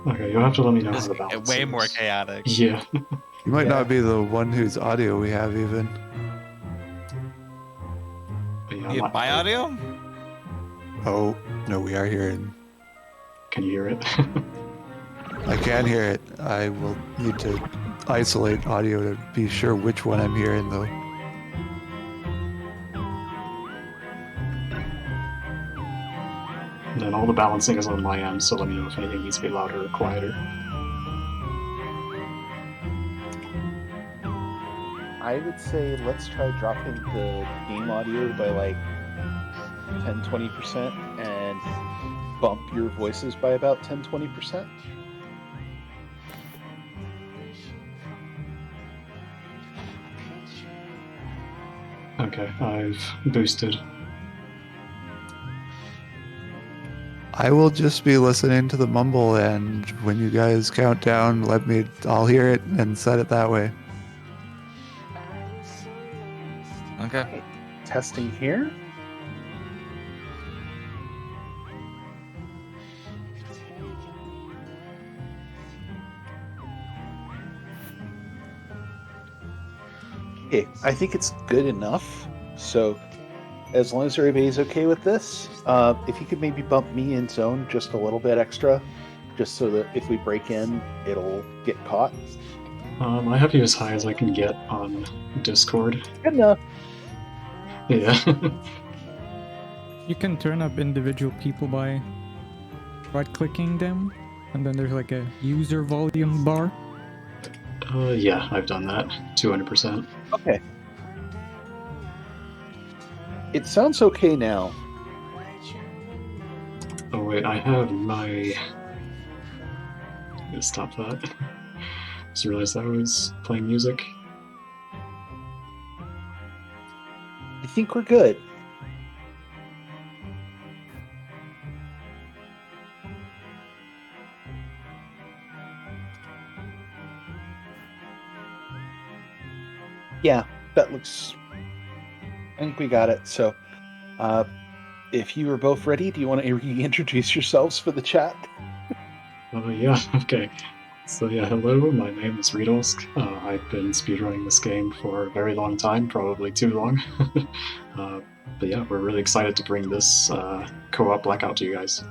Okay, you'll have to let me know how the Just balance way is. more chaotic. Yeah. You might not be the one whose audio we have even. But yeah, You have my audio? Oh, no, we are hearing. Can you hear it? I can hear it. I will need to isolate audio to be sure which one I'm hearing, though. And then all the balancing is on my end, so let me know if anything needs to be louder or quieter. I would say let's try dropping the game audio by like 10-20% and bump your voices by about 10-20%. Okay, I've boosted. I will just be listening to the mumble, and when you guys count down, I'll hear it and set it that way. Okay. Testing here. Okay, I think it's good enough. So, as long as everybody's okay with this, if you could maybe bump me in zone just a little bit extra, just so that if we break in, it'll get caught. I have you as high as I can get on Discord. Good enough. Yeah. You can turn up individual people by right-clicking them, and then there's like a user volume bar. Yeah, I've done that. 200%. Okay. It sounds okay now. Oh wait, I have my... I'm gonna stop that. Just realized I was playing music. I think we're good. Yeah, that looks... I think we got it. So, if you are both ready, do you want to reintroduce yourselves for the chat? Yeah, okay. So yeah, hello, my name is Riidolsk. I've been speedrunning this game for a very long time, probably too long. But yeah, we're really excited to bring this co-op Blackout to you guys.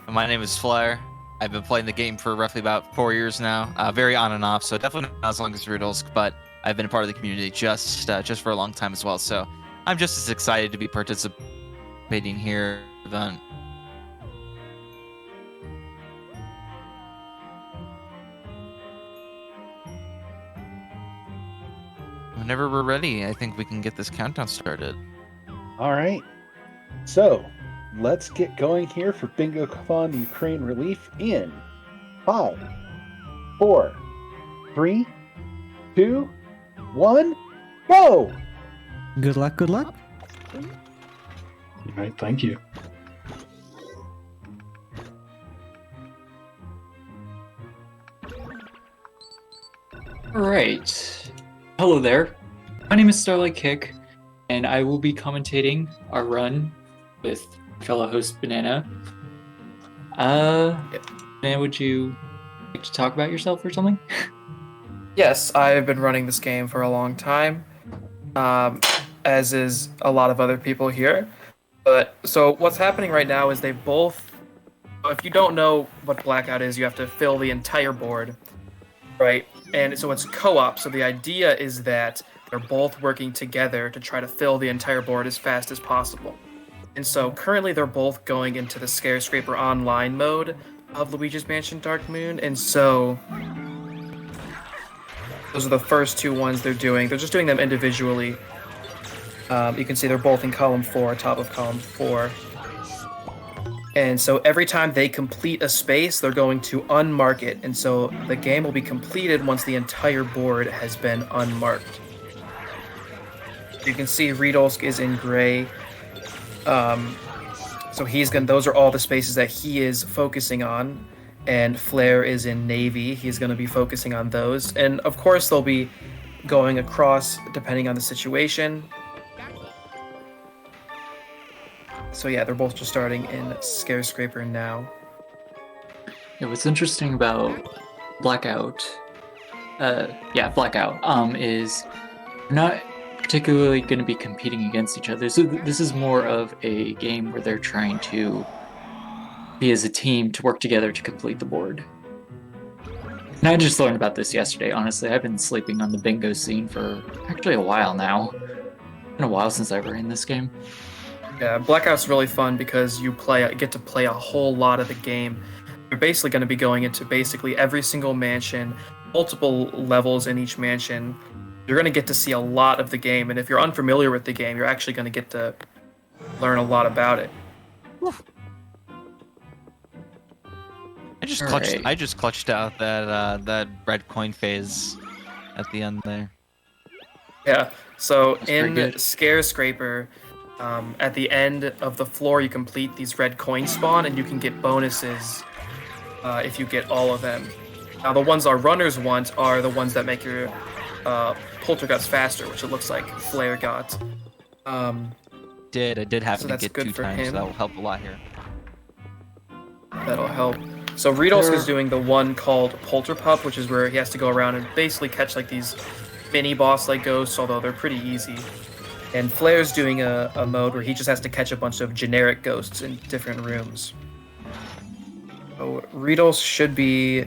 My name is Flair. I've been playing the game for roughly about 4 years now. Very on and off, so definitely not as long as riidolsk, but I've been a part of the community just for a long time as well. So I'm just as excited to be participating here. Event. Whenever we're ready, I think we can get this countdown started. All right. So, let's get going here for Bingothon Ukraine Relief in 5, 4, 3, 2, 1, go! Good luck, good luck. Alright, thank you. Alright. Hello there. My name is Starlight Kick, and I will be commentating our run with fellow host Banana. Banana, would you like to talk about yourself or something? Yes, I've been running this game for a long time, as is a lot of other people here. But so what's happening right now is they both. If you don't know what Blackout is, you have to fill the entire board, right? And so it's co-op. So the idea is that they're both working together to try to fill the entire board as fast as possible. And so currently they're both going into the Scare-Scraper Online mode of Luigi's Mansion Dark Moon, and so those are the first two ones they're doing. They're just doing them individually. You can see they're both in column 4, top of column 4. And so every time they complete a space, they're going to unmark it. And so the game will be completed once the entire board has been unmarked. You can see riidolsk is in gray. So those are all the spaces that he is focusing on. And Flair is in navy. He's going to be focusing on those. And of course, they'll be going across depending on the situation. So yeah, they're both just starting in Scare-Scraper now. Yeah, what's interesting about Blackout, is they're not particularly going to be competing against each other. So this is more of a game where they're trying to be as a team to work together to complete the board. And I just learned about this yesterday, honestly. I've been sleeping on the bingo scene for actually a while now. It's been a while since I ran this game. Yeah, Blackout's really fun because you get to play a whole lot of the game. You're basically going to be going into basically every single mansion, multiple levels in each mansion. You're going to get to see a lot of the game, and if you're unfamiliar with the game, you're actually going to get to learn a lot about it. I just clutched out that red coin phase at the end there. Yeah, so That's pretty in good. Scare-Scraper, at the end of the floor, you complete these red coins spawn, and you can get bonuses if you get all of them. Now, the ones our runners want are the ones that make your poltergust faster, which it looks like Flair got. I did happen So to that's get good 2 for times, so him. that will help a lot here. That'll help. So riidolsk is doing the one called Polterpup, which is where he has to go around and basically catch like these mini boss-like ghosts, although they're pretty easy. And Flair's doing a mode where he just has to catch a bunch of generic ghosts in different rooms. So riidolsk should be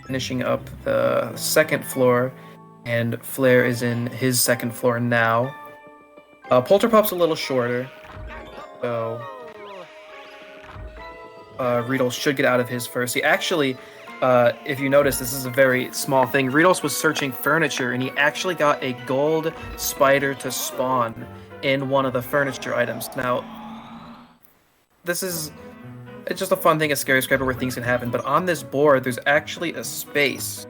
finishing up the second floor, and Flair is in his second floor now. Polterpup's a little shorter, so riidolsk should get out of his first. He actually, if you notice, this is a very small thing. Riidolsk was searching furniture, and he actually got a gold spider to spawn in one of the furniture items. Now, it's just a fun thing, a Scare-Scraper where things can happen. But on this board, there's actually a space.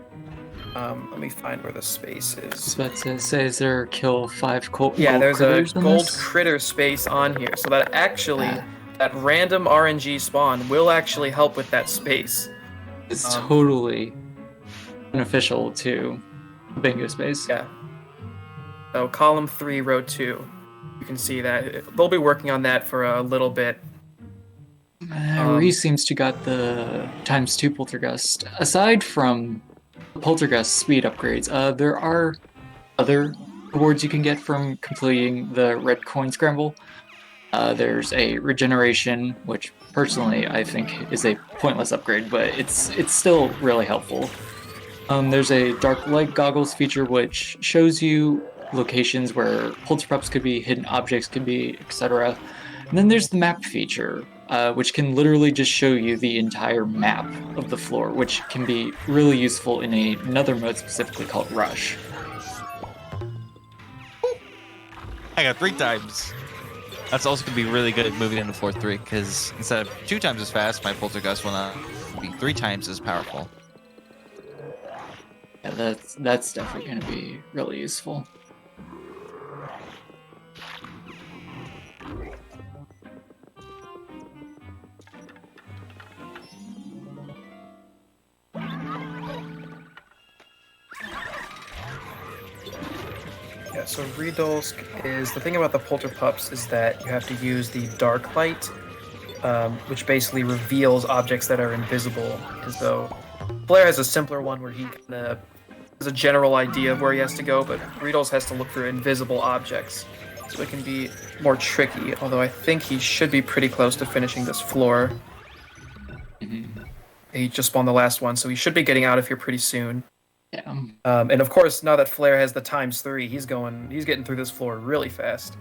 Let me find where the space I was is. about to say, is there kill 5 gold Yeah, there's a critters in gold this? critter space on here, so that actually, Yeah. that random RNG spawn will actually help with that space. It's totally beneficial to bingo space. Yeah. So column 3, row 2. You can see that they'll be working on that for a little bit. Reese seems to got the ×2 poltergust. Aside from the poltergust speed upgrades, there are other rewards you can get from completing the red coin scramble. There's a regeneration, which personally I think is a pointless upgrade, but it's still really helpful. There's a dark light goggles feature, which shows you locations where polterpups could be, hidden objects could be, etc. And then there's the map feature, which can literally just show you the entire map of the floor, which can be really useful in another mode specifically called Rush. I got 3 times. That's also going to be really good at moving into floor 3, because instead of 2 times as fast, my poltergust will now be 3 times as powerful. Yeah, that's definitely going to be really useful. Yeah, so riidolsk is the thing about the polterpups is that you have to use the dark light, which basically reveals objects that are invisible. Because though Flair has a simpler one where he kind of has a general idea of where he has to go, but riidolsk has to look for invisible objects, so it can be more tricky. Although I think he should be pretty close to finishing this floor. He just spawned the last one, so he should be getting out of here pretty soon. Yeah. And of course, now that Flair has the ×3, he's getting through this floor really fast.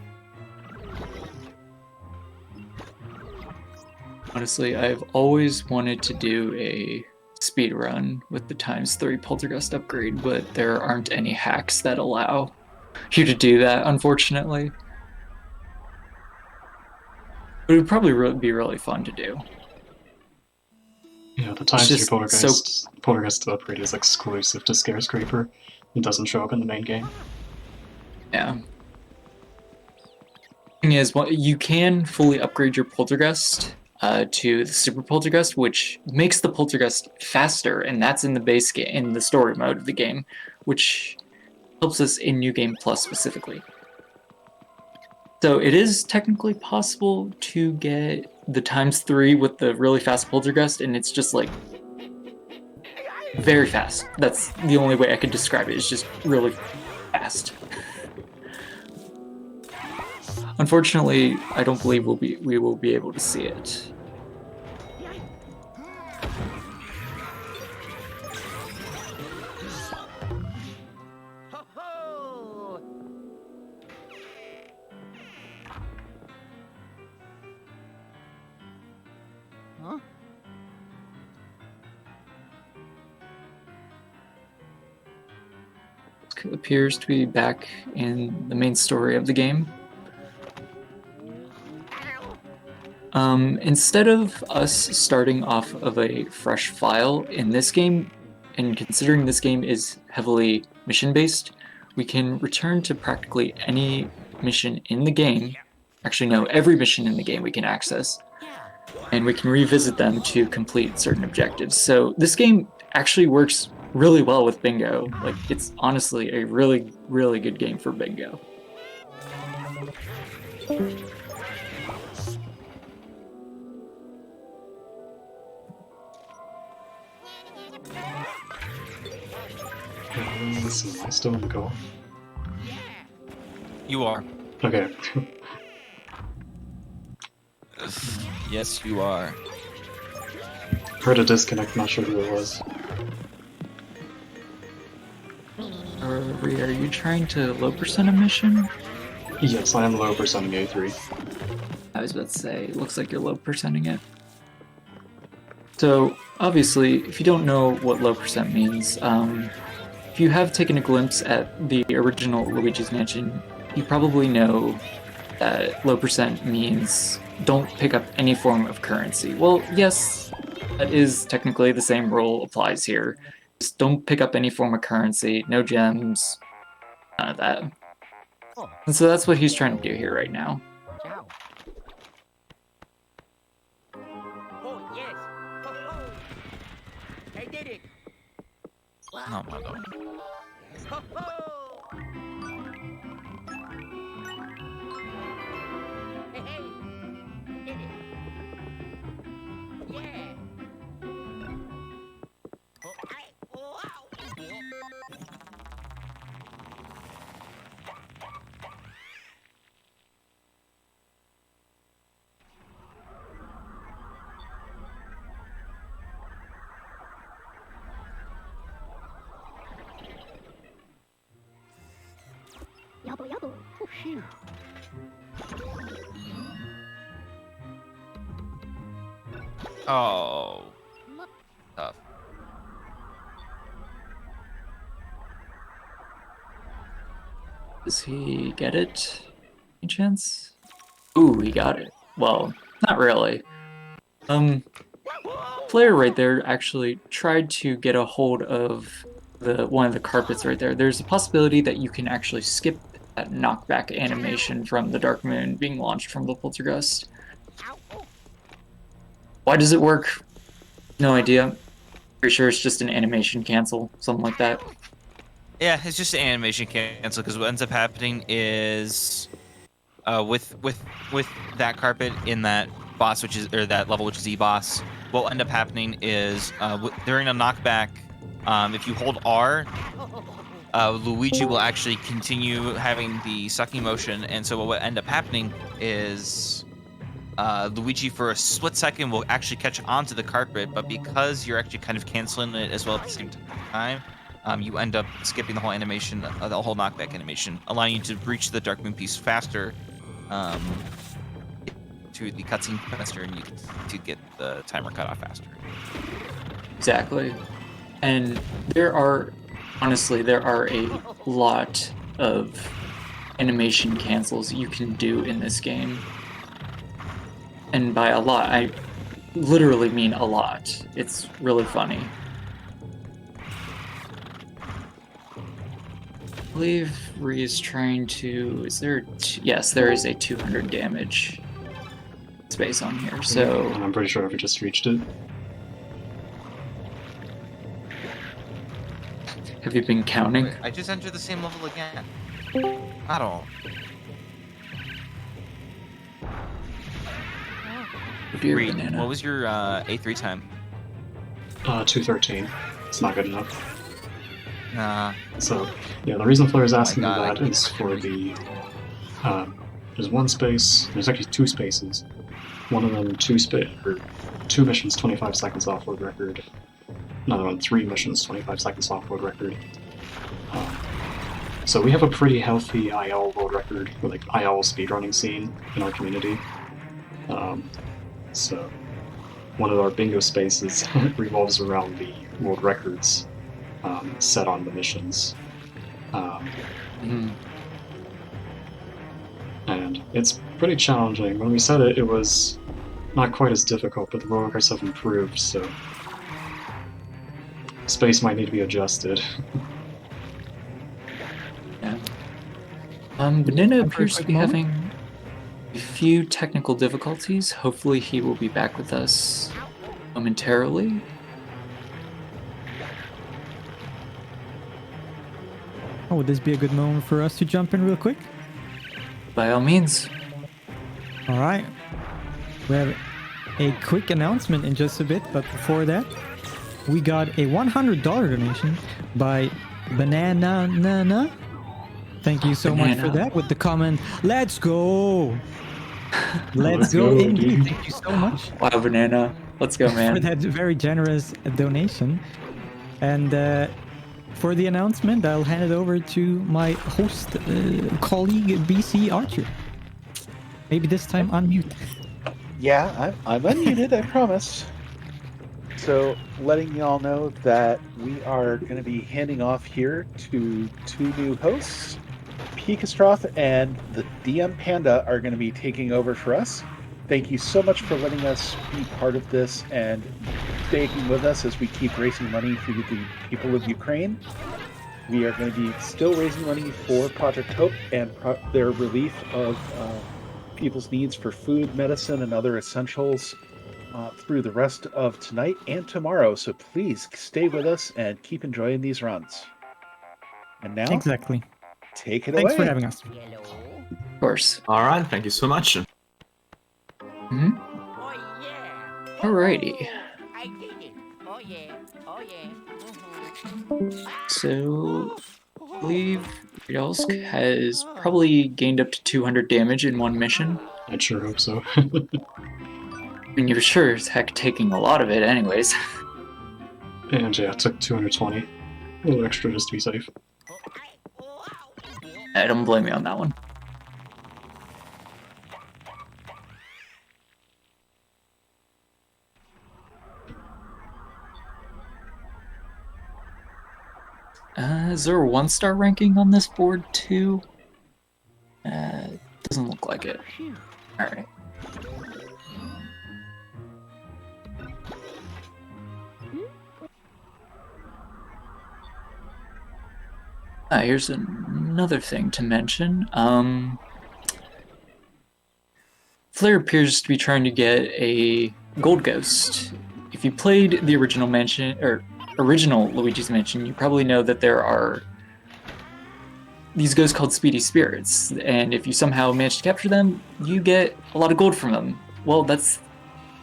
Honestly, I've always wanted to do a speed run with the ×3 poltergust upgrade, but there aren't any hacks that allow you to do that, unfortunately. But it would probably be really fun to do. Yeah, the ×3 poltergeist upgrade is exclusive to Scarescraper. It doesn't show up in the main game. Yeah. Thing is, you can fully upgrade your poltergust to the super poltergust, which makes the poltergust faster, and that's in the base game, in the story mode of the game, which helps us in New Game Plus specifically. So it is technically possible to get the ×3 with the really fast poltergust, and it's just like very fast. That's the only way I could describe it. It's just really fast. Unfortunately, I don't believe we will be able to see it. Appears to be back in the main story of the game. Instead of us starting off of a fresh file in this game, and considering this game is heavily mission-based, we can return to practically any mission in the game. Actually, no, every mission in the game we can access, and we can revisit them to complete certain objectives. So this game actually works really well with Bingo. Like, it's honestly a really, really good game for Bingo. Am I still in the goal? You are. Okay. Yes, you are. Heard a disconnect, not sure who it was. Are you trying to low percent a mission? Yes, I am low percenting A3. I was about to say, it looks like you're low percenting it. So, obviously, if you don't know what low percent means, if you have taken a glimpse at the original Luigi's Mansion, you probably know that low percent means don't pick up any form of currency. Well, yes, that is technically the same rule applies here. Just don't pick up any form of currency, no gems, none of that. And so that's what he's trying to do here right now. Oh, yes. Ho-ho. I did it. No, my lord. Ho-ho. Hey, hey. Did it. Yeah. Oh, wow. Yabba yabba. Oh, phew. Oh. Tough. Does he get it? Any chance? Ooh, he got it. Well, not really. Flair right there actually tried to get a hold of one of the carpets right there. There's a possibility that you can actually skip that knockback animation from the Dark Moon being launched from the Poltergust. Why does it work? No idea. Pretty sure it's just an animation cancel, something like that. Yeah, it's just an animation cancel because what ends up happening is with that carpet in that boss, which is or that level, which is E-boss, what will end up happening is during a knockback, if you hold R, Luigi will actually continue having the sucking motion, and so what will end up happening is Luigi for a split second will actually catch onto the carpet, but because you're actually kind of canceling it as well at the same time, you end up skipping the whole animation, the whole knockback animation, allowing you to reach the Dark Moon piece faster, to the cutscene faster, and you to get the timer cut off faster. Exactly. And honestly, there are a lot of animation cancels you can do in this game. And by a lot, I literally mean a lot. It's really funny. I believe Ree is trying to... Yes, there is a 200 damage space on here, so... And I'm pretty sure I've just reached it. Have you been counting? Wait, I just entered the same level again. I don't... Dear Reed, banana. what was your A3 time? 213. It's not good enough. Nah. So, yeah, the reason Flair is asking me God, that is for the... there's one space, there's actually two spaces. One of them, two missions, 25 seconds off-road record. Another one, 3 missions, 25 seconds off-road record. So we have a pretty healthy IL world record, or like IL speedrunning scene in our community. So one of our bingo spaces revolves around the world records set on the missions. And it's pretty challenging. When we said it, it was not quite as difficult, but the world records have improved, so space might need to be adjusted. Yeah. Banana appears to be having a few technical difficulties. Hopefully he will be back with us momentarily. Oh, would this be a good moment for us to jump in real quick? By all means. All right. We have a quick announcement in just a bit, but before that, we got a $100 donation by Banana Nana. Thank you so much for that with the comment, "Let's go." Let's go indeed. Thank you so much. Wow, Banana. Let's go, man. For that very generous donation. And for the announcement, I'll hand it over to my host colleague, BC Archer. Maybe this time unmute. Yeah, I'm unmuted, I promise. So, letting y'all know that we are going to be handing off here to 2 new hosts. Pikastroph and the DM Panda are going to be taking over for us. Thank you so much for letting us be part of this and staying with us as we keep raising money for the people of Ukraine. We are going to be still raising money for Project Hope and their relief of people's needs for food, medicine, and other essentials through the rest of tonight and tomorrow. So please stay with us and keep enjoying these runs. And now, Exactly. take it Thanks away. for having us. Hello. Of course. All right, thank you so much. Hmm? Oh yeah. Alrighty. I did it. Oh yeah. Oh yeah. So, I believe riidolsk has probably gained up to 200 damage in one mission. I'd sure hope so. I mean, you're sure as heck taking a lot of it anyways. And yeah, it took 220. A little extra just to be safe. I don't blame you on that one. Is there a 1-star ranking on this board too? Doesn't look like it. Alright. Here's another thing to mention. Flair appears to be trying to get a gold ghost. If you played the original Luigi's Mansion, you probably know that there are these ghosts called Speedy Spirits, and if you somehow manage to capture them, you get a lot of gold from them. Well, that's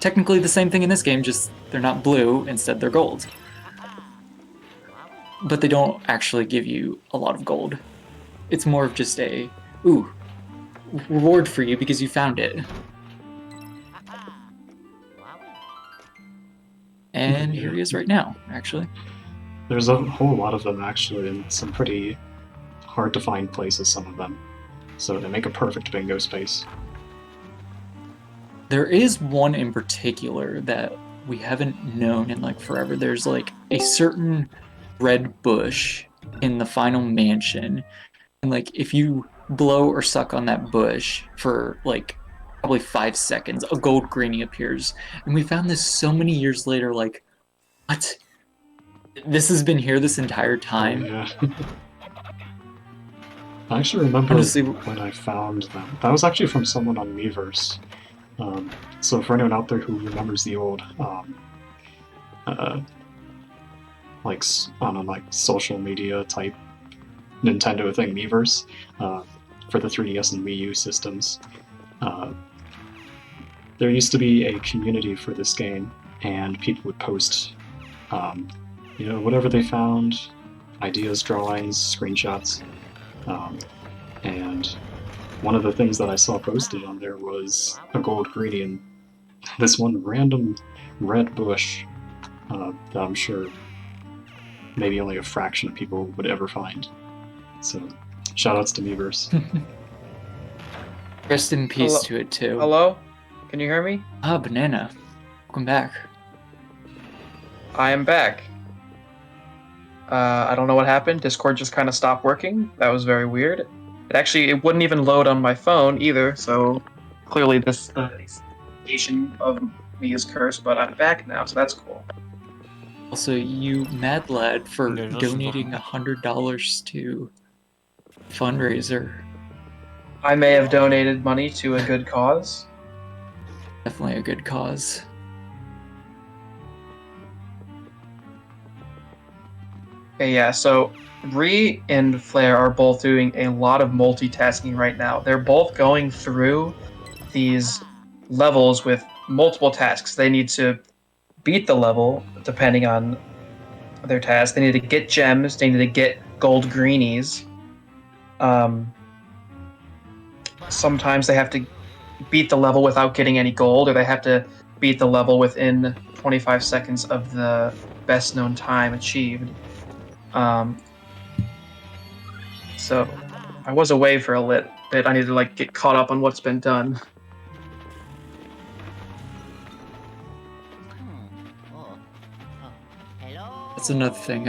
technically the same thing in this game, just they're not blue, instead they're gold. But they don't actually give you a lot of gold. It's more of just a, ooh, reward for you because you found it. And here he is right now, actually. There's a whole lot of them actually, in some pretty hard to find places, some of them. So they make a perfect bingo space. There is one in particular that we haven't known in like forever. There's like a certain red bush in the final mansion. And like if you blow or suck on that bush for like probably 5 seconds, a gold greenie appears. And we found this so many years later, like, what? This has been here this entire time? Yeah. I actually remember Honestly, when I found them. That was actually from someone on Miiverse. So for anyone out there who remembers the old, like on a like social media type Nintendo thing, Miiverse, for the 3DS and Wii U systems, there used to be a community for this game, and people would post, whatever they found, ideas, drawings, screenshots, and one of the things that I saw posted on there was a gold greenie and this one random red bush that I'm sure maybe only a fraction of people would ever find. So, shoutouts to Miiverse. rest in peace Hello? to it too. Hello? Can you hear me? Ah, Banana. Welcome back. I am back. I don't know what happened. Discord just kind of stopped working. That was very weird. It wouldn't even load on my phone either, so clearly this station of me is cursed, but I'm back now, so that's cool. Also, you mad lad for donating $100 to fundraiser. I may have donated money to a good cause. Definitely a good cause. Okay, yeah, so Ree and Flair are both doing a lot of multitasking right now. They're both going through these levels with multiple tasks. They need to beat the level depending on their task. They need to get gems. They need to get gold greenies. Sometimes they have to beat the level without getting any gold, or they have to beat the level within 25 seconds of the best known time achieved. So I was away for a little bit. I need to get caught up on what's been done. That's another thing.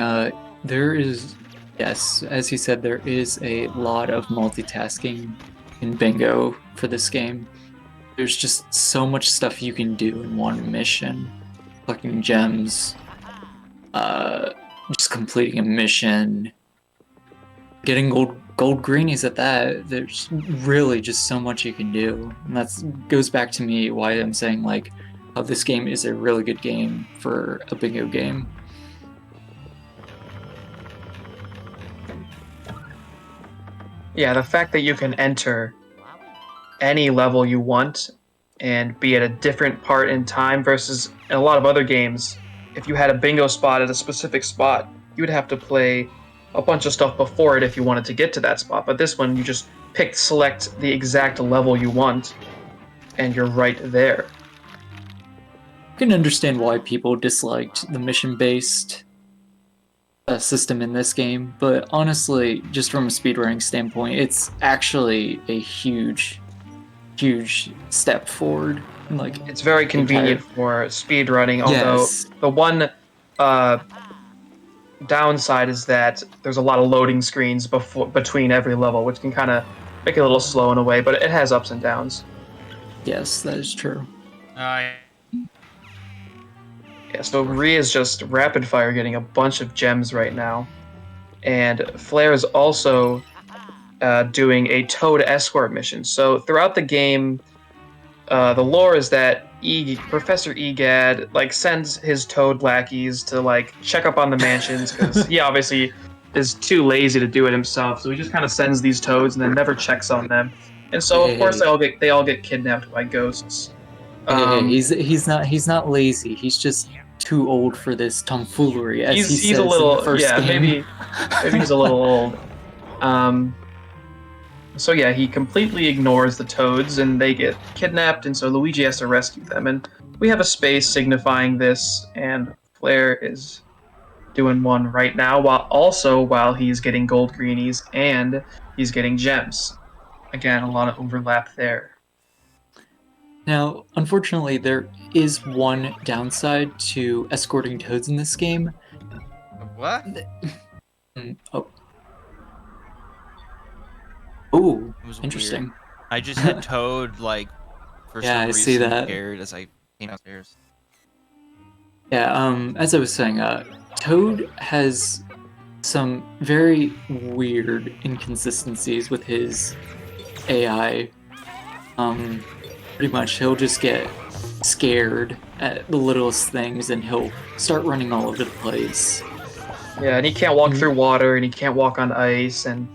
There is, yes, as he said, there is a lot of multitasking in Bingo for this game. There's just so much stuff you can do in one mission. Collecting gems, just completing a mission, getting gold greenies at that. There's really just so much you can do. And that goes back to me why I'm saying how this game is a really good game for a Bingo game. Yeah, the fact that you can enter any level you want and be at a different part in time versus in a lot of other games, if you had a bingo spot at a specific spot, you would have to play a bunch of stuff before it if you wanted to get to that spot. But this one, you just select the exact level you want, and you're right there. I can understand why people disliked the mission-based system in this game, but honestly, just from a speedrunning standpoint, it's actually a huge step forward. It's very convenient for speedrunning, although the one downside is that there's a lot of loading screens between every level, which can kind of make it a little slow in a way, but it has ups and downs. Yes, that is true. Yeah, so Rhea is just rapid fire getting a bunch of gems right now. And Flair is also doing a Toad escort mission. So throughout the game, the lore is that Professor Egad sends his Toad lackeys to check up on the mansions because he obviously is too lazy to do it himself, so he just kind of sends these toads and then never checks on them. And so of course they all get kidnapped by ghosts. He's not lazy. He's just too old for this tomfoolery, as he says a little, in the first game. maybe he's a little old. So yeah, he completely ignores the toads and they get kidnapped, and so Luigi has to rescue them. And we have a space signifying this, and Flair is doing one right now, while he's getting gold greenies and he's getting gems. Again, a lot of overlap there. Now, unfortunately, there is one downside to escorting toads in this game. What? Oh, It was interesting. weird. I just had Toad, like, for Yeah, some I see reason that. scared as I came downstairs. Yeah, as I was saying, Toad has some very weird inconsistencies with his AI. Pretty much, he'll just get scared at the littlest things and he'll start running all over the place. Yeah, and he can't walk through water, and he can't walk on ice, and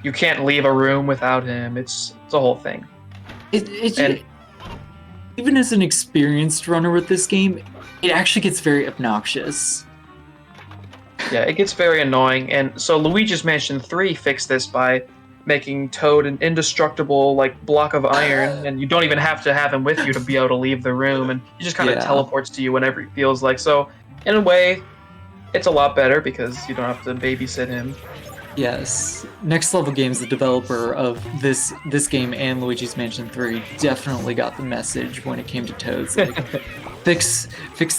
you can't leave a room without him. It's a whole thing. Even as an experienced runner with this game, it actually gets very obnoxious. Yeah, it gets very annoying, and so Luigi's Mansion 3 fixed this by making Toad an indestructible, like, block of iron, and you don't even have to have him with you to be able to leave the room, and he just kind of teleports to you whenever he feels like. So, in a way, it's a lot better because you don't have to babysit him. Yes. Next Level Games, the developer of this game and Luigi's Mansion 3, definitely got the message when it came to Toads. Like, fix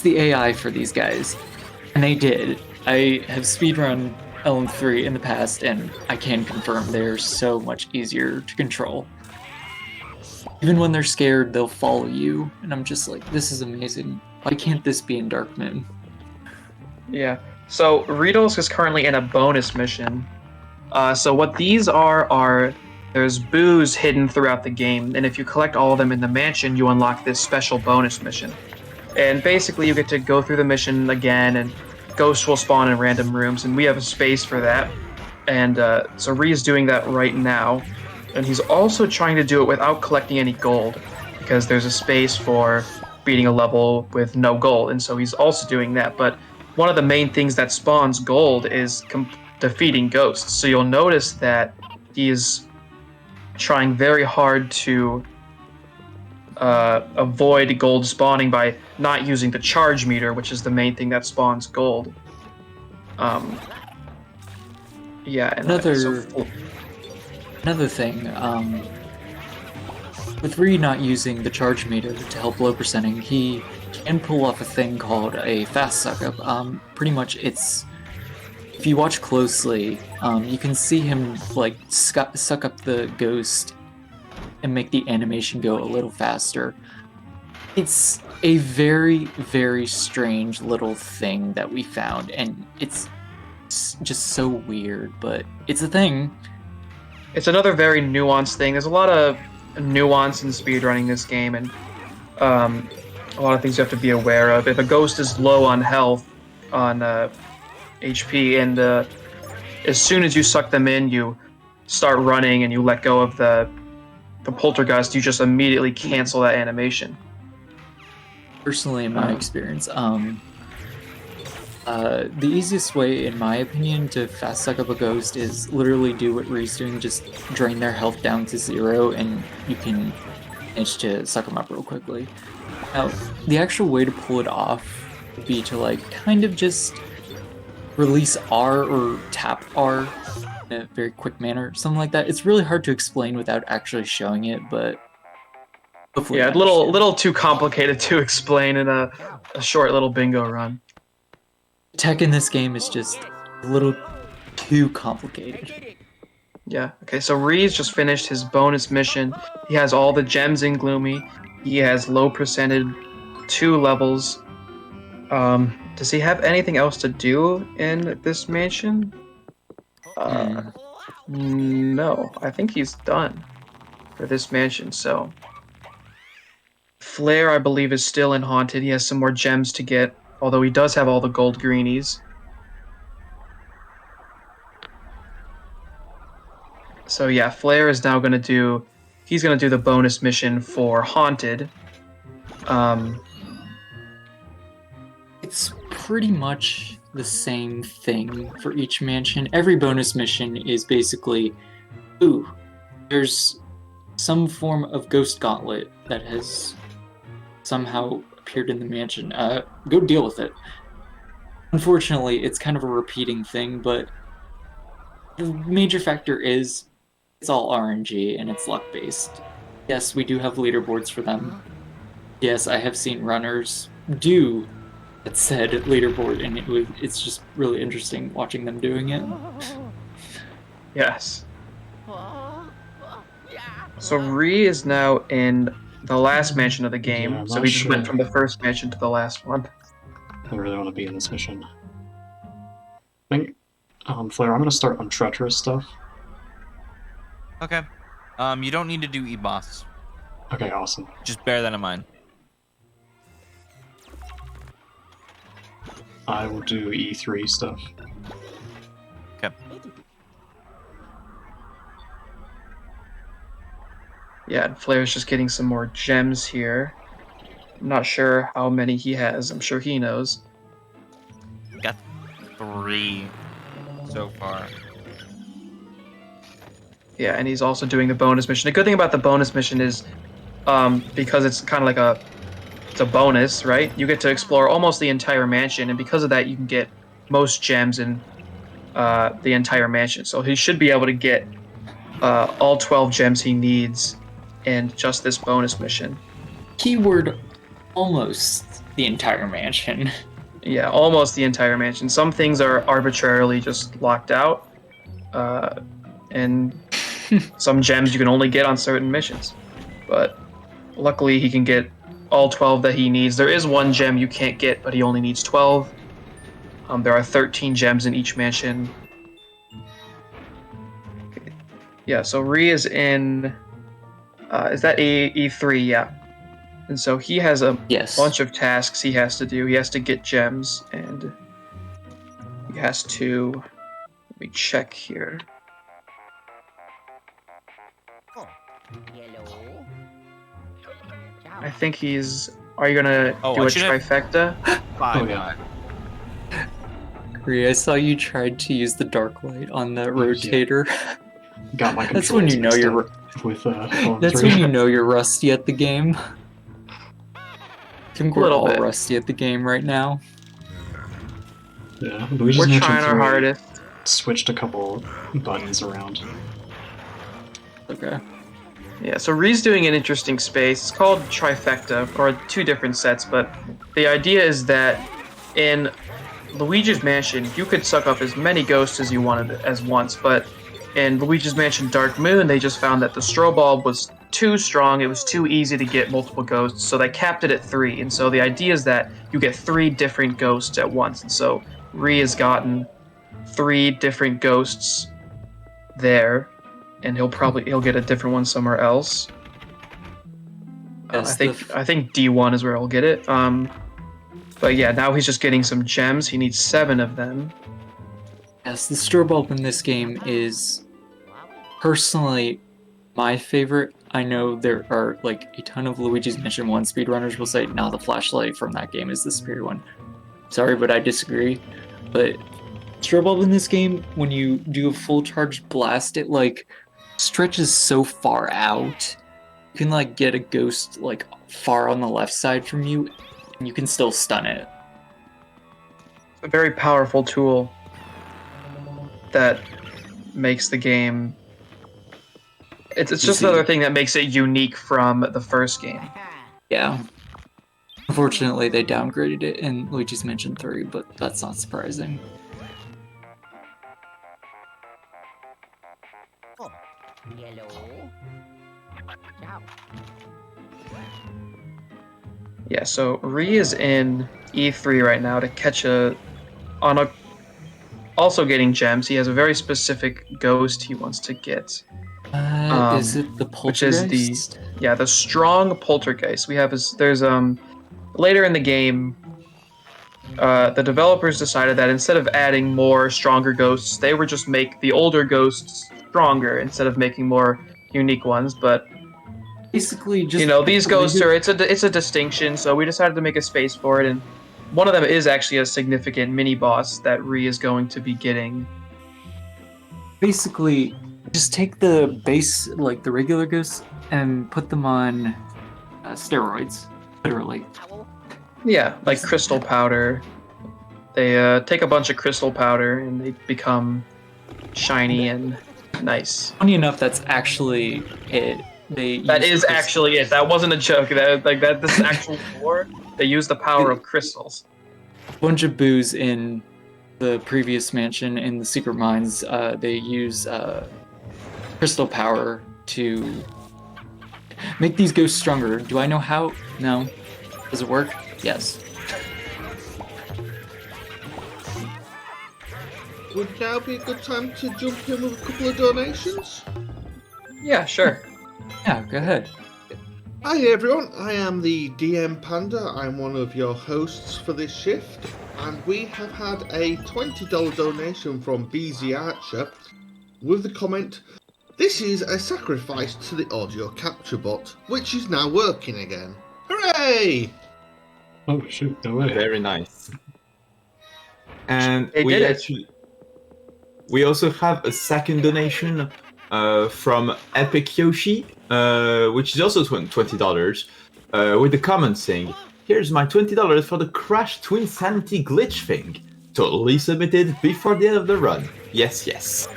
the AI for these guys. And they did. I have speedrun LM3 in the past, and I can confirm they're so much easier to control. Even when they're scared, they'll follow you, and I'm just like, this is amazing. Why can't this be in Dark Moon? Yeah. So riidolsk is currently in a bonus mission. So what these are there's boos hidden throughout the game, and if you collect all of them in the mansion, you unlock this special bonus mission. And basically, you get to go through the mission again, and ghosts will spawn in random rooms, and we have a space for that. And so Ree is doing that right now, and he's also trying to do it without collecting any gold, because there's a space for beating a level with no gold, and so he's also doing that. But one of the main things that spawns gold is defeating ghosts. So you'll notice that he is trying very hard to avoid gold spawning by not using the charge meter, which is the main thing that spawns gold. Yeah, and another thing, with Ree not using the charge meter to help low percenting, he can pull off a thing called a fast suck up. Pretty much it's, if you watch closely, you can see him like suck up the ghost and make the animation go a little faster. It's a very, very strange little thing that we found, and it's just so weird, but it's a thing. It's another very nuanced thing. There's a lot of nuance in speedrunning this game, and a lot of things you have to be aware of. If a ghost is low on health, on HP, and as soon as you suck them in, you start running and you let go of the poltergeist, you just immediately cancel that animation. Personally, in my experience, the easiest way, in my opinion, to fast suck up a ghost is literally do what Ree's doing, just drain their health down to 0, and you can manage to suck them up real quickly. Now, the actual way to pull it off would be to, like, kind of just release R or tap R in a very quick manner, something like that. It's really hard to explain without actually showing it, but hopefully, yeah, a little too complicated to explain in a short little bingo run. Tech in this game is just a little too complicated. Yeah, okay, so Ree's just finished his bonus mission. He has all the gems in Gloomy. He has low percented 2 levels. Does he have anything else to do in this mansion? No, I think he's done for this mansion, so... Flair, I believe, is still in Haunted. He has some more gems to get, although he does have all the gold greenies. So yeah, Flair is now going to do. He's going to do the bonus mission for Haunted. It's pretty much the same thing for each mansion. Every bonus mission is basically, ooh, there's some form of ghost gauntlet that has somehow appeared in the mansion. Go deal with it. Unfortunately, it's kind of a repeating thing, but the major factor is it's all RNG and it's luck based. Yes, we do have leaderboards for them. Yes, I have seen runners do that said leaderboard, and it's just really interesting watching them doing it. Yes. So Ree is now in the last mansion of the game, Yeah, I'm so not he just went sure. from the first mansion to the last one. I really want to be in this mission. I think, Flair, I'm going to start on treacherous stuff. Okay. You don't need to do E-Boss. Okay, awesome. Just bear that in mind. I will do E3 stuff. Okay. Yeah, and Flair's just getting some more gems here. I'm not sure how many he has. I'm sure he knows. Got 3 so far. Yeah, and he's also doing the bonus mission. The good thing about the bonus mission is, because it's kind of like it's a bonus, right? You get to explore almost the entire mansion, and because of that, you can get most gems in the entire mansion. So he should be able to get all 12 gems he needs in just this bonus mission. Keyword, almost the entire mansion. Yeah, almost the entire mansion. Some things are arbitrarily just locked out, and some gems you can only get on certain missions. But luckily, he can get all 12 that he needs. There is one gem you can't get, but he only needs 12. There are 13 gems in each mansion. Okay. Yeah, so Ree is in... is that E3? Yeah. And so he has a bunch of tasks he has to do. He has to get gems, and he has to... Let me check here. Hello. I think he's... Are you gonna do I a should have- trifecta? 5. Oh, yeah. Rhea, I saw you tried to use the dark light on the rotator. Got my That's when controls you know mixed you're. up with Phone That's 3. when you know you're rusty at the game. I think we're Little all bit. rusty at the game right now. Yeah, Luigi's We're Mansion trying our 3 hardest. switched a couple buttons around. Okay. Yeah, so Ree's doing an interesting space. It's called trifecta, or 2 different sets, but the idea is that in Luigi's Mansion, you could suck up as many ghosts as you wanted as once, but in Luigi's Mansion Dark Moon, they just found that the strobe bulb was too strong, it was too easy to get multiple ghosts, so they capped it at 3, and so the idea is that you get 3 different ghosts at once, and so Ree has gotten 3 different ghosts there, and he'll get a different one somewhere else. Yes, I think D1 is where he'll get it. But yeah, now he's just getting some gems. He needs 7 of them. Yes, the strobe bulb in this game is personally my favorite. I know there are like a ton of Luigi's Mansion 1 speedrunners will say, nah, the flashlight from that game is the superior one. Sorry, but I disagree. But strobe bulb in this game, when you do a full charge blast, it like stretches so far out. You can like get a ghost like far on the left side from you, and you can still stun it. A very powerful tool that makes the game... It's just another thing that makes it unique from the first game. Yeah. Unfortunately, they downgraded it in Luigi's Mansion 3, but that's not surprising. Hello. Ciao. Yeah, so Ree is in E3 right now to catch also getting gems. He has a very specific ghost he wants to get. Is it the Which is poltergeist? the strong poltergeist. There's later in the game, the developers decided that instead of adding more stronger ghosts, they would just make the older ghosts stronger instead of making more unique ones. But Basically, just these ghosts are it's a distinction, so we decided to make a space for it, and one of them is actually a significant mini boss that Ree is going to be getting. Basically, just take the base, like the regular ghosts, and put them on steroids, literally. Yeah, like crystal powder. They take a bunch of crystal powder and they become shiny and nice. Funny enough, that's actually it. That is actually it. That wasn't a joke. This is actual lore. They use the power of crystals. A bunch of boos in the previous mansion in the secret mines. They use crystal power to make these ghosts stronger. Do I know how? No. Does it work? Yes. Would now be a good time to jump in with a couple of donations? Yeah, sure. Yeah, go ahead. Hi everyone, I am the DM Panda. I'm one of your hosts for this shift, and we have had a $20 donation from BZ Archer with the comment, "This is a sacrifice to the audio capture bot, which is now working again. Hooray!" Oh shoot, no way. Very nice. And They we did it. actually we also have a second donation from Epic Yoshi, which is also $20, with the comment saying, "Here's my $20 for the Crash Twin Sanity glitch thing. Totally submitted before the end of the run. Yes, yes."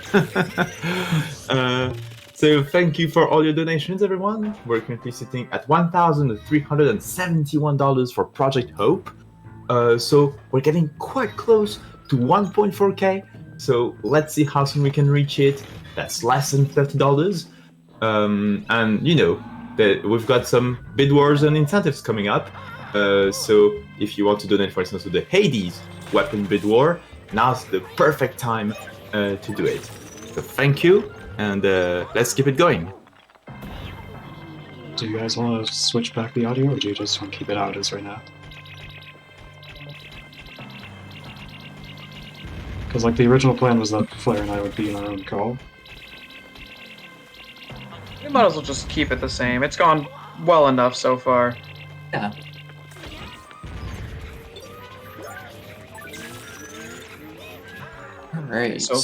So thank you for all your donations, everyone. We're currently sitting at $1,371 for Project Hope. So we're getting quite close to 1.4k. So let's see how soon we can reach it. That's less than $30. And that we've got some bid wars and incentives coming up. So if you want to donate, for instance, to the Hades weapon bid war, now's the perfect time to do it. So thank you, and let's keep it going. Do you guys want to switch back the audio, or do you just want to keep it out as right now? Because like the original plan was that Flair and I would be in our own call. We might as well just keep it the same. It's gone well enough so far. Yeah. Alright. So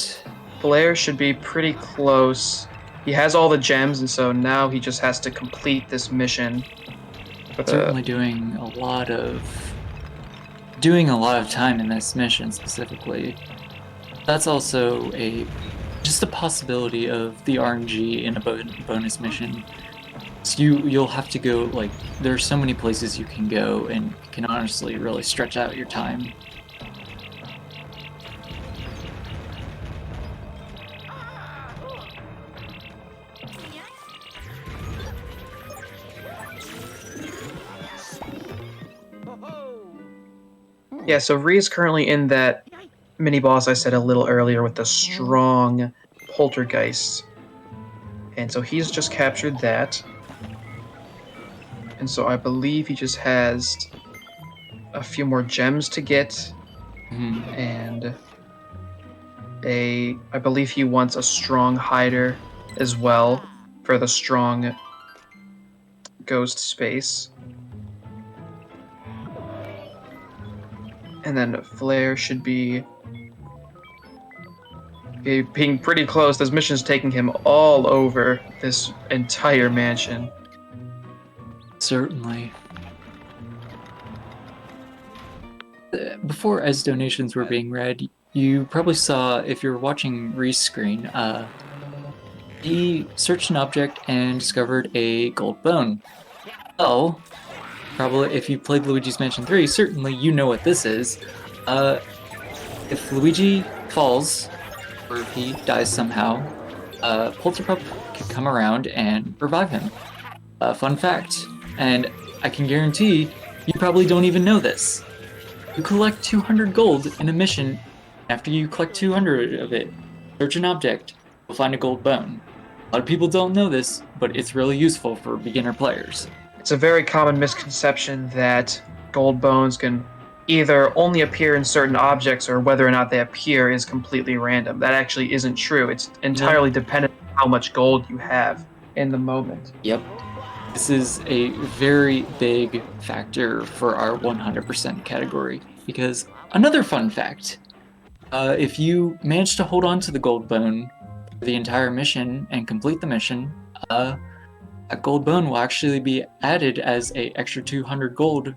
Flair should be pretty close. He has all the gems, and so now he just has to complete this mission. Certainly doing a lot of time in this mission specifically. That's also just a possibility of the RNG in a bonus mission. So you'll have to go, like, there are so many places you can go, and you can honestly really stretch out your time. Yeah, so Ree's currently in that mini boss I said a little earlier with the strong poltergeist. And so he's just captured that. And so I believe he just has a few more gems to get. And I believe he wants a strong hider as well for the strong ghost space. And then Flair should be being pretty close. This mission's taking him all over this entire mansion. Certainly. Before, as donations were being read, you probably saw, if you're watching Ree's screen, he searched an object and discovered a gold bone. Well, probably if you played Luigi's Mansion 3, certainly you know what this is. If Luigi falls, or if he dies somehow, Polterpup can come around and revive him. Fun fact, and I can guarantee you probably don't even know this. You collect 200 gold in a mission. After you collect 200 of it, search an object, you'll find a gold bone. A lot of people don't know this, but it's really useful for beginner players. It's a very common misconception that gold bones can either only appear in certain objects or whether or not they appear is completely random. That actually isn't true. It's entirely dependent on how much gold you have in the moment. Yep. This is a very big factor for our 100% category, because another fun fact, if you manage to hold on to the gold bone for the entire mission and complete the mission, a gold bone will actually be added as a extra 200 gold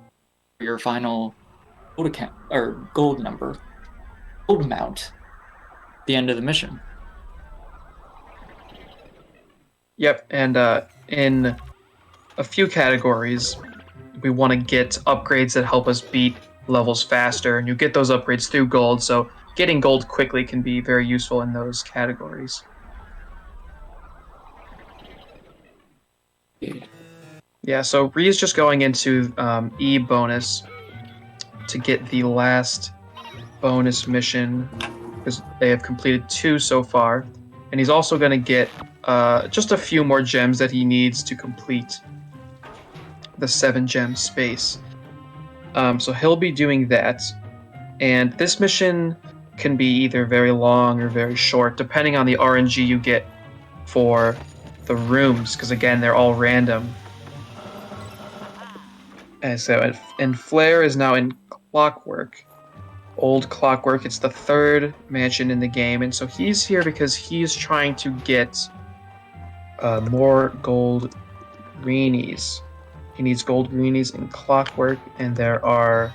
for your final gold account, or gold amount at the end of the mission. Yep, and in a few categories, we want to get upgrades that help us beat levels faster, and you get those upgrades through gold, so getting gold quickly can be very useful in those categories. Yeah, so Ree's just going into E bonus to get the last bonus mission, because they have completed 2 so far, and he's also going to get just a few more gems that he needs to complete the 7 gem space. So he'll be doing that, and this mission can be either very long or very short, depending on the RNG you get for the rooms, because again, they're all random. And so, and Flair is now in Clockwork. Old Clockwork, it's the 3rd mansion in the game, and so he's here because he's trying to get more gold greenies. He needs gold greenies in Clockwork, and there are...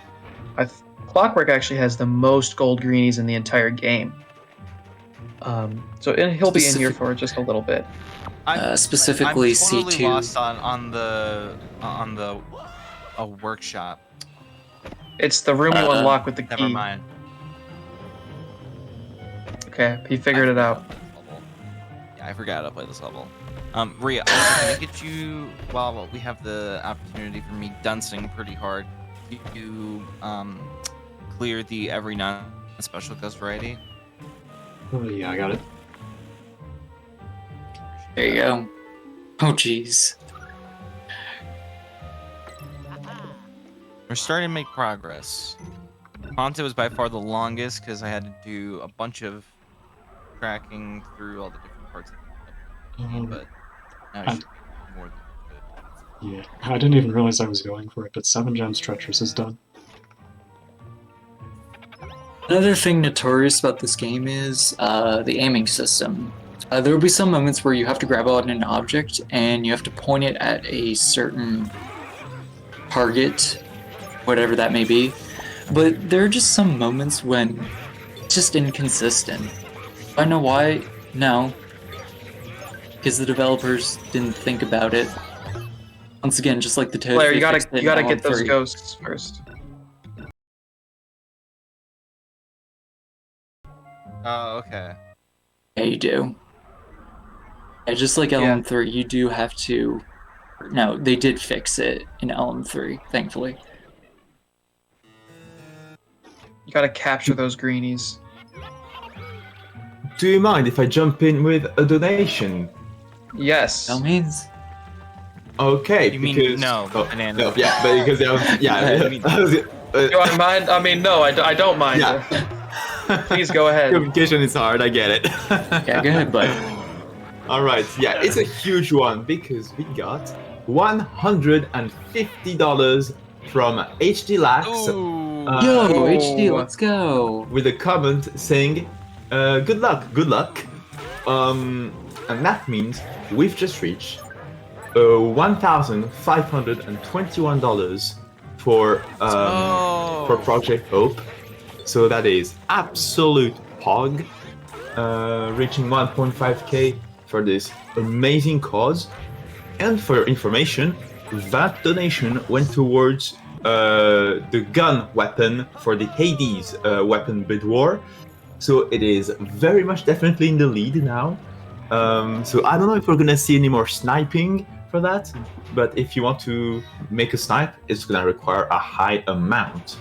Clockwork actually has the most gold greenies in the entire game. So he'll be in here for just a little bit. Specifically I'm totally C2. lost on the workshop. It's the room you unlock with the key. Never mind. Okay, he figured it out. Yeah, I forgot to play this level. Rhea, also, can I get you, while we have the opportunity for me duncing pretty hard, you clear the every non-special ghost variety? Oh, yeah, I got it. There you go. Oh, jeez. We're starting to make progress. Ponte was by far the longest because I had to do a bunch of tracking through all the different parts of the game, but now I should be more than good. Yeah, I didn't even realize I was going for it, but 7 gems treacherous is done. Another thing notorious about this game is the aiming system. There will be some moments where you have to grab on an object and you have to point it at a certain target, whatever that may be. But there are just some moments when it's just inconsistent. Do I know why? No. Because the developers didn't think about it. Once again, just like the Toad. Flair, you gotta get those ghosts first. Oh, okay. Yeah, you do. Yeah, just like LM3, you do have to... No, they did fix it in LM3, thankfully. You gotta capture those greenies. Do you mind if I jump in with a donation? Yes. No means. Okay, You mean because... no, oh, banana. no, yeah, but because Do I mind? I mean, no, I don't mind. Yeah. Please go ahead. Communication is hard, I get it. Yeah, go ahead, bud. Alright, yeah, it's a huge one because we got $150 from HD Lax. Yo, HD, let's go. With a comment saying, good luck. And that means we've just reached $1,521 for Project Hope. So that is absolute hog, reaching 1.5k for this amazing cause. And for your information, that donation went towards the gun weapon for the Hades weapon bid war. So it is very much definitely in the lead now. So I don't know if we're gonna see any more sniping for that, but if you want to make a snipe, it's gonna require a high amount.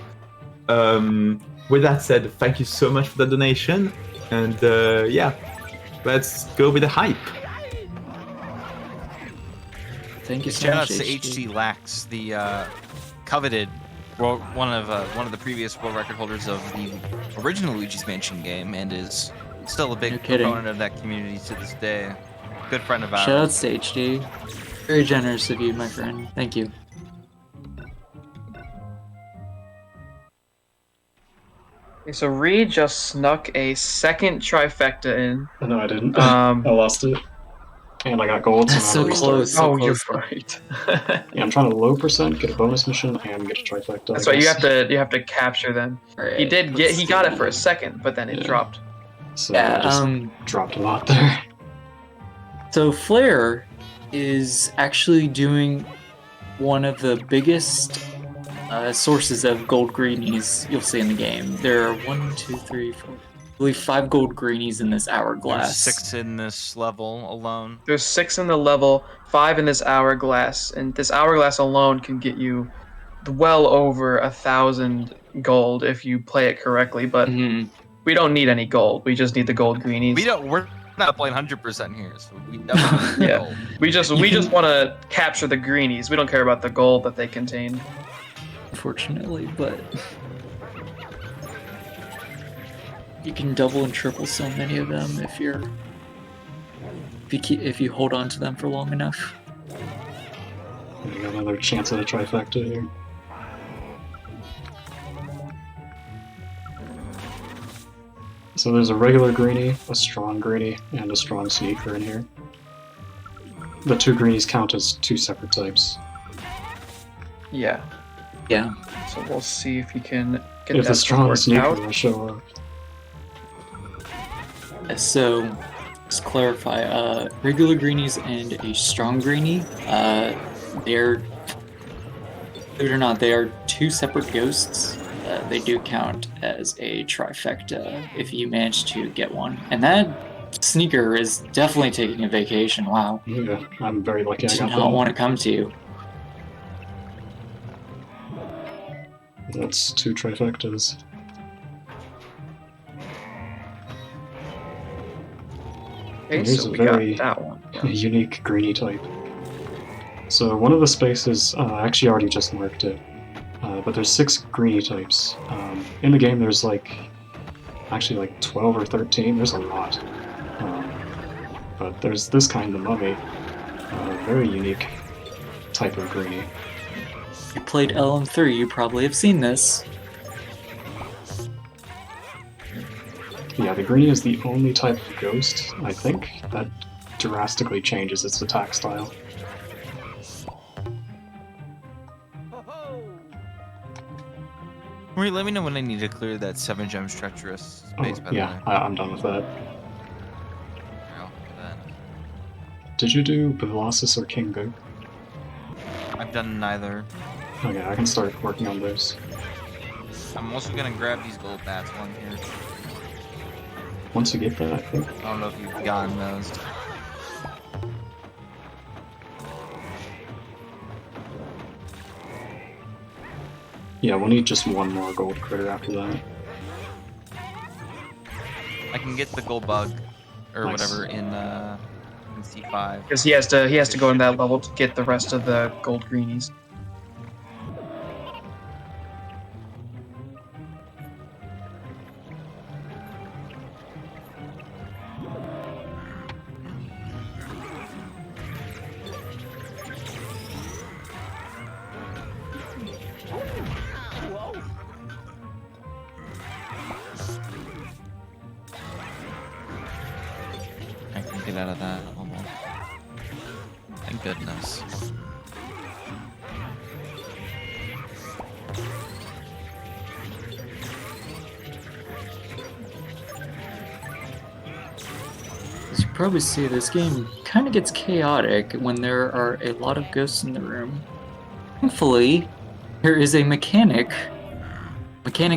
With that said, thank you so much for the donation, and yeah, let's go with the hype. Thank you so Shout much, outs to HD Lax, the coveted one of the previous world record holders of the original Luigi's Mansion game, and is still a big proponent of that community to this day. Good friend of ours. Shout out to HD. Very generous of you, my friend. Thank you. Okay, so Reed just snuck a second trifecta in. No, I didn't. I Um, lost it. And I got gold, That's so now so restart. close. So oh, you're close. right. Yeah, I'm trying to low percent, get a bonus mission, and get a trifecta. That's I right. You guess. have to capture them. Alright, He got it for a second, but then it Yeah. dropped. So Yeah, I just dropped a lot there. So Flair is actually doing one of the biggest sources of gold greenies you'll see in the game. There are 1, 2, 3, 4, I believe 5 gold greenies in this hourglass. There's 6 in this level alone. There's 6 in the level, 5 in this hourglass, and this hourglass alone can get you well over 1,000 gold if you play it correctly. But Mhm. we don't need any gold. We just need the gold greenies. We're not playing 100% here, so we definitely need Yeah. gold. We just want to capture the greenies. We don't care about the gold that they contain. Unfortunately, but you can double and triple so many of them if you hold on to them for long enough. I got another chance at a trifecta here. So there's a regular greenie, a strong greenie, and a strong sneaker in here. The 2 greenies count as 2 separate types. Yeah. Yeah. So we'll see if you can get If that the strong worked sneaker out. will show up. So, let's clarify. Regular greenies and a strong greenie, they're, believe it or not, they are 2 separate ghosts. They do count as a trifecta if you manage to get one. And that sneaker is definitely taking a vacation. Wow. Yeah, I'm very lucky I Did got not that. want to come to you. That's 2 trifectas. Okay, Here's so a we very got that one. a unique greenie type. So one of the spaces, I actually already just marked it, but there's 6 greenie types. In the game there's actually like 12 or 13, there's a lot. But there's this kind of mummy, very unique type of greenie. You played LM3, you probably have seen this. Yeah, the greenie is the only type of ghost, I think, that drastically changes its attack style. Marie, let me know when I need to clear that 7 gems treacherous space, by the Yeah, way. I'm done with that. I'll do that. Did you do Colossus or King Boo? I've done neither. Okay, I can start working on those. I'm also gonna grab these gold bats one here. Once you get that, I think. I don't know if you've gotten those. Yeah, we'll need just 1 more gold critter after that. I can get the gold bug or Nice. whatever in C5. Because he has to go in that level to get the rest of the gold greenies. I can get out of that almost. Thank goodness. As you probably see, this game kind of gets chaotic when there are a lot of ghosts in the room. Thankfully, there is a mechanic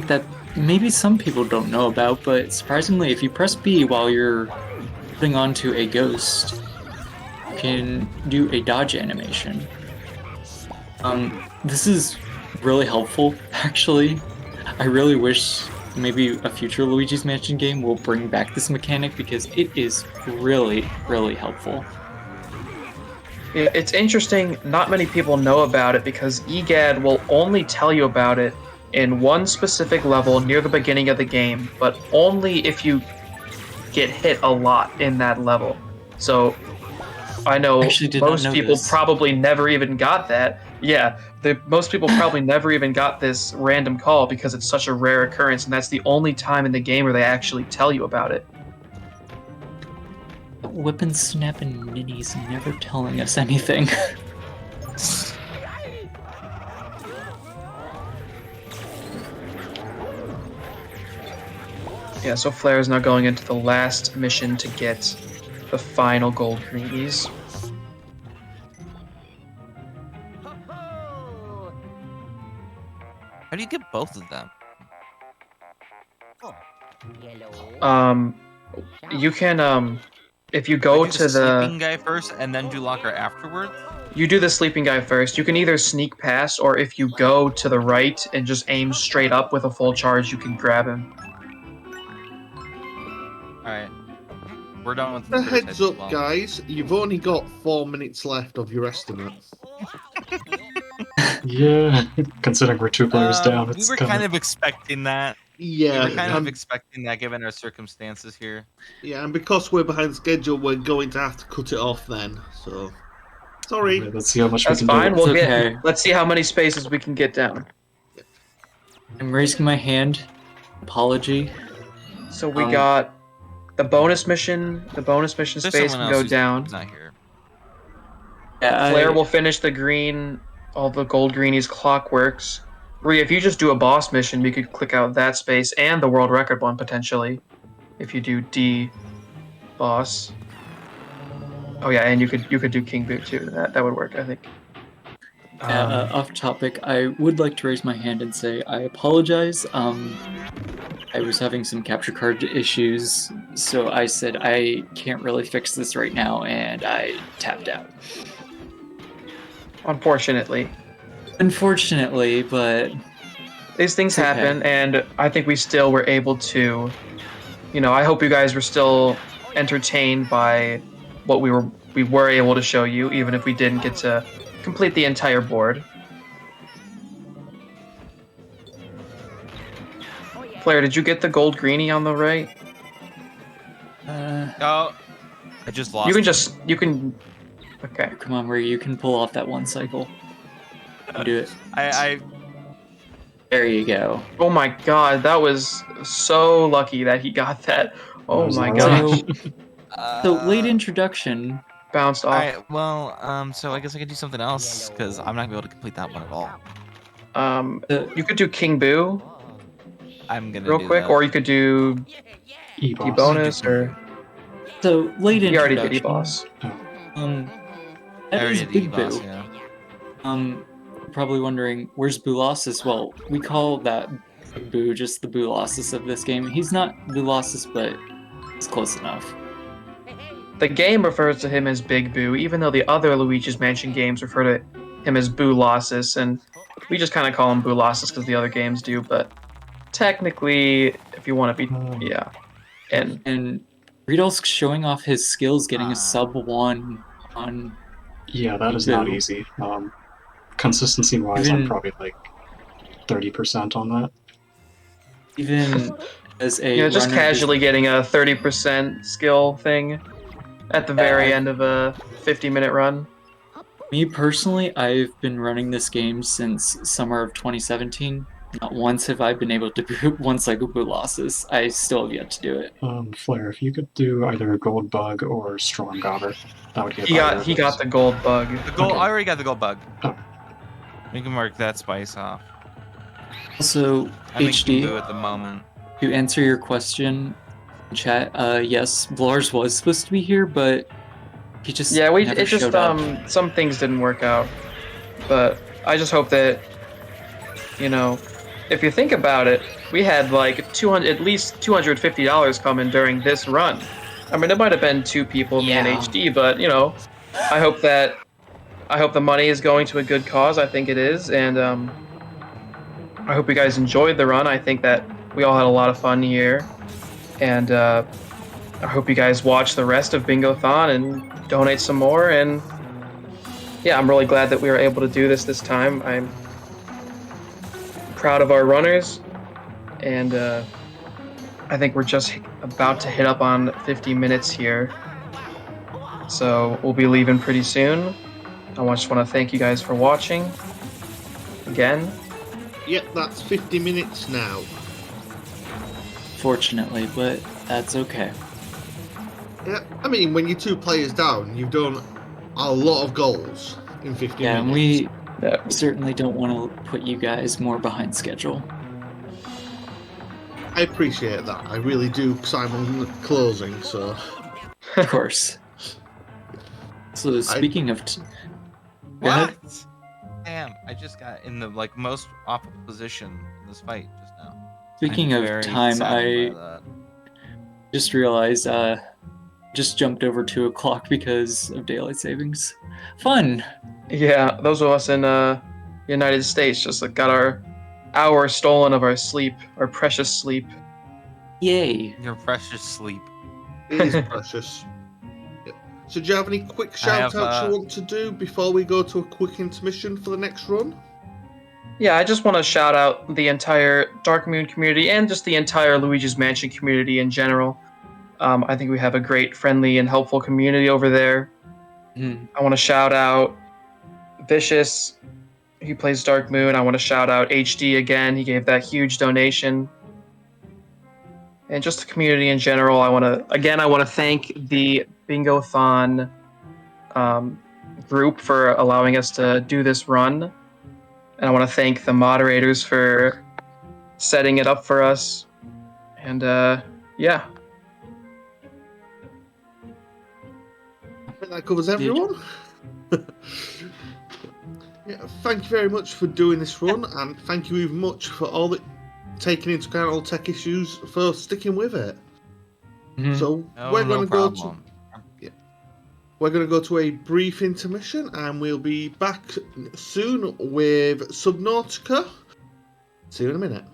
that maybe some people don't know about, but surprisingly, if you press B while you're putting onto a ghost, you can do a dodge animation. This is really helpful, actually. I really wish maybe a future Luigi's Mansion game will bring back this mechanic because it is really, really helpful. Yeah, it's interesting. Not many people know about it because EGAD will only tell you about it in one specific level near the beginning of the game, but only if you get hit a lot in that level. So I know Actually did not most know people this. probably never even got that. Yeah, most people probably never even got this random call because it's such a rare occurrence, and that's the only time in the game where they actually tell you about it. Whippin' snapping minis never telling us anything. Yeah, so Flair is now going into the last mission to get the final gold greenies. How do you get both of them? Yellow. You can if you Like, go do to sleeping the guy first and then do locker afterwards? you do the sleeping guy first. You can either sneak past, or if you go to the right and just aim straight up with a full charge, you can grab him. Alright. We're done with A the heads as up, well. guys, you've only got 4 minutes left of your estimate. Yeah, considering we're 2 players down, We it's were kind of expecting that. Yeah, We were kind of and, expecting that given our circumstances here. yeah, and because we're behind schedule, we're going to have to cut it off then. So, sorry. Let's see how much That's we can fine. do. We'll It's okay. let's see how many spaces we can get down. I'm raising my hand. Apology. So we got the bonus mission. The bonus mission There's space someone can else go who's down. not here. Yeah, Flair will finish the green, all the gold greenies clockworks. Rhea, if you just do a boss mission, we could click out that space and the world record one potentially. If you do D boss. Oh yeah, and you could do King Boot too. That would work, I think. Off topic, I would like to raise my hand and say I apologize. I was having some capture card issues, so I said I can't really fix this right now, and I tapped out. Unfortunately. Unfortunately, but these things okay. happen, and I think we still were able to, I hope you guys were still entertained by what we were able to show you, even if we didn't get to complete the entire board. Flair, did you get the gold greenie on the right? Oh, I just lost. You can. Okay. Come on, Ray, you can pull off that one cycle. You do it. There you go. Oh my god, that was so lucky that he got that. Oh my gosh. So late introduction. Bounced off. Alright, well, so I guess I could do something else, because I'm not going to be able to complete that one at all. You could do King Boo. I'm going to real do quick, that. or you could do E-bonus, or... So, late introduction. You already did E-boss. That is Big E-boss, Boo. yeah. You're probably wondering, where's Boolossus? Well, we call that Boo just the Boolossus of this game. He's not Boolossus, but it's close enough. The game refers to him as Big Boo, even though the other Luigi's Mansion games refer to him as Boolossus, and we just kind of call him Boolossus because the other games do, but technically, if you want to be, yeah. And riidolsk showing off his skills, getting a sub-1 on... Yeah, that is not easy. Consistency-wise, I'm probably like 30% on that. Even as a just casually getting a 30% skill thing at the very end of a 50-minute run. Me personally, I've been running this game since summer of 2017. Not once have I been able to do one cycle Boolossus. I still have yet to do it. Flair, if you could do either Gold Bug or Storm Gobber, that would get He got the gold bug. The gold, Okay. I already got the gold bug. Oh. We can mark that spice off. Also, I'm in HD, Kimbu at the moment. to answer your question, chat, yes, Blars was supposed to be here, but he just never showed up. Some things didn't work out. But I just hope that, if you think about it, we had like at least $250 coming during this run. I mean, it might have been 2 people, me and HD, but I hope the money is going to a good cause. I think it is, and I hope you guys enjoyed the run. I think that we all had a lot of fun here, and I hope you guys watch the rest of Bingothon and donate some more. And yeah, I'm really glad that we were able to do this time. I'm proud of our runners, and I think we're just about to hit up on 50 minutes here. So we'll be leaving pretty soon. I just want to thank you guys for watching. Again. Yep, that's 50 minutes now. Fortunately, but that's okay. Yeah, I mean, when you're 2 players down, you've done a lot of goals in 50 Yeah, and minutes. we certainly don't want to put you guys more behind schedule. I appreciate that. I really do, because I'm on closing, so... Of course. So speaking of... Go ahead. What? Damn, I just got in the most awful position in this fight just now. Speaking I'm of very time, saddened I by that. just realized just jumped over 2 o'clock because of daylight savings. Fun! Yeah, those of us in United States just got our hour stolen of our sleep, our precious sleep. Yay! Your precious sleep. It is precious. Yeah. So do you have any quick shout-outs you want to do before we go to a quick intermission for the next run? Yeah, I just want to shout out the entire Dark Moon community and just the entire Luigi's Mansion community in general. I think we have a great, friendly, and helpful community over there. I want to shout out Vicious, he plays Dark Moon. I want to shout out HD again. He gave that huge donation. And just the community in general. I want to thank the Bingothon group for allowing us to do this run. And I want to thank the moderators for setting it up for us. And yeah. I think that covers everyone. Yeah, thank you very much for doing this run, and thank you very much for all the taking into account all tech issues for sticking with it. So we're going to go to we're going to go to a brief intermission, and we'll be back soon with Subnautica. See you in a minute.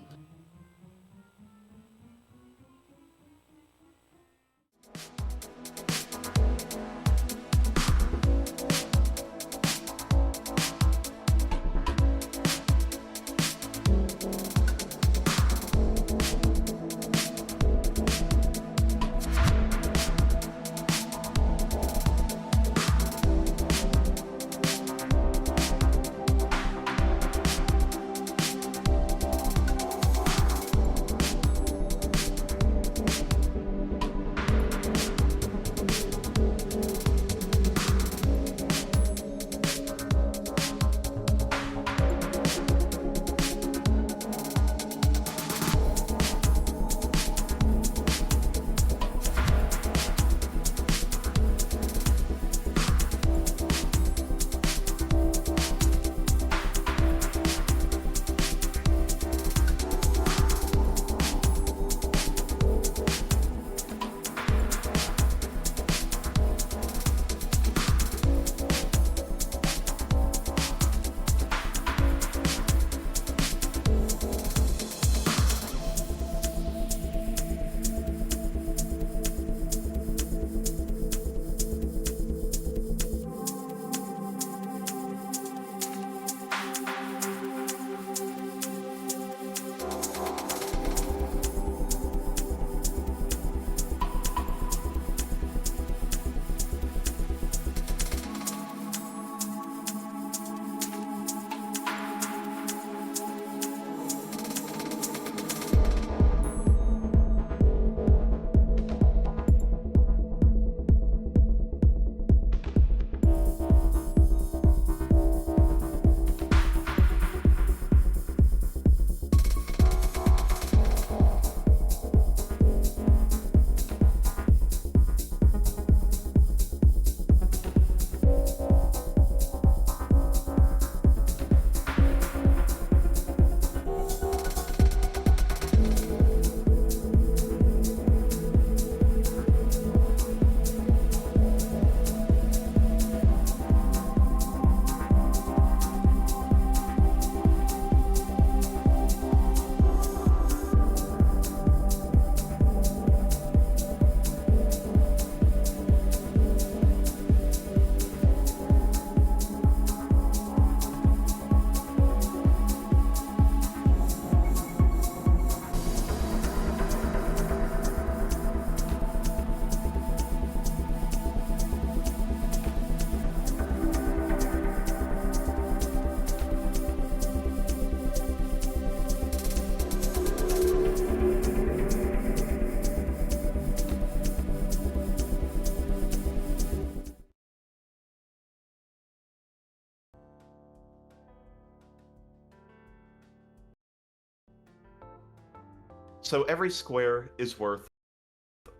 So every square is worth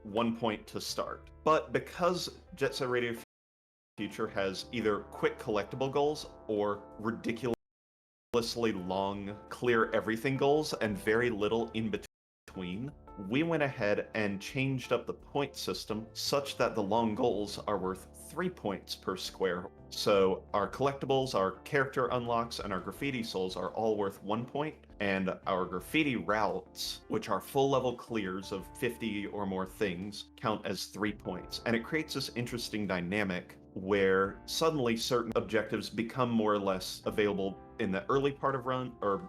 1 point to start. But because Jet Set Radio Future has either quick collectible goals or ridiculously long clear everything goals and very little in between, we went ahead and changed up the point system such that the long goals are worth 3 points per square. So our collectibles, our character unlocks, and our graffiti souls are all worth 1 point, and our graffiti routes, which are full level clears of 50 or more things, count as 3 points. And it creates this interesting dynamic where suddenly certain objectives become more or less available in the early part of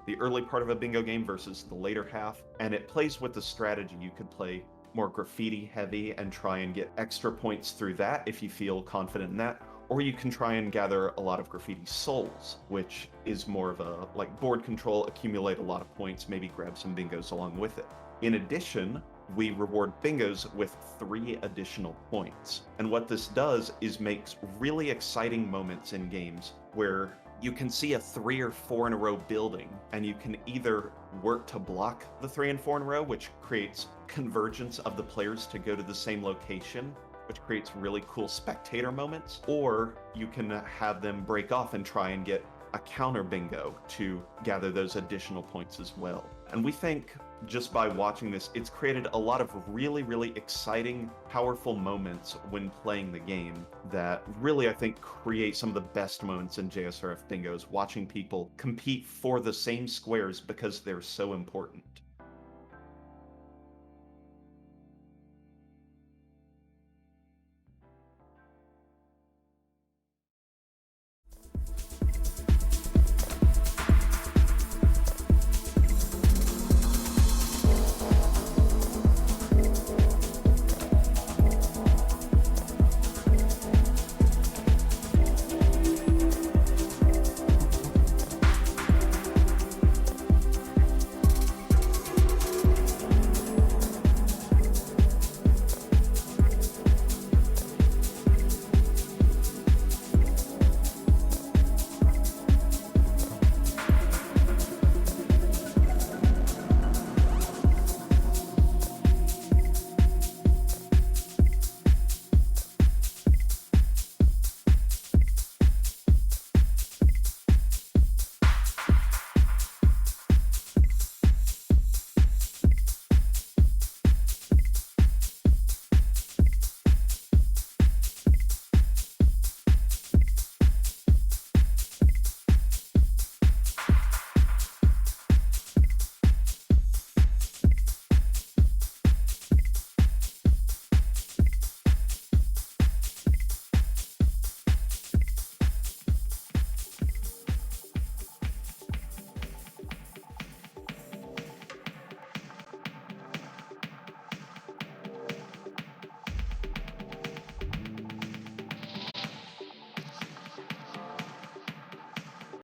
the early part of a bingo game versus the later half, and it plays with the strategy. You could play more graffiti heavy and try and get extra points through that if you feel confident in that, or you can try and gather a lot of graffiti souls, which is more of a like board control, accumulate a lot of points, maybe grab some bingos along with it. In addition, we reward bingos with 3 additional points. And what this does is makes really exciting moments in games where you can see a 3 or 4 in a row building, and you can either work to block the 3 and 4 in a row, which creates convergence of the players to go to the same location, which creates really cool spectator moments, or you can have them break off and try and get a counter bingo to gather those additional points as well. And we think just by watching this, it's created a lot of really, really exciting, powerful moments when playing the game that really, I think, create some of the best moments in JSRF bingos, watching people compete for the same squares because they're so important.